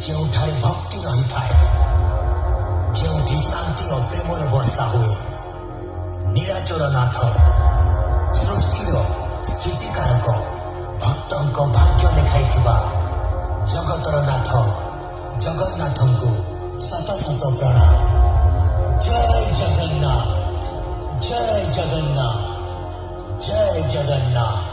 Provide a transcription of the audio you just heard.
ଯେଉଁଠାରେ ଭକ୍ତି ରହିଥାଏ, ଯେଉଁଠି ଶାନ୍ତି ଓ ପ୍ରେମର ବର୍ଷା ହୁଏ, ନିରାଚର ନାଥ, ସୃଷ୍ଟିର ସ୍ଥିତିକାରକ, ଭକ୍ତଙ୍କ ଭାଗ୍ୟ ଲେଖାଇଥିବା ଜଗତର ନାଥ ଜଗନ୍ନାଥଙ୍କୁ ଶତ ଶତ ପ୍ରଣାମ। ଜୟ ଜଗନ୍ନାଥ, ଜୟ ଜଗନ୍ନାଥ, ଜୟ ଜଗନ୍ନାଥ।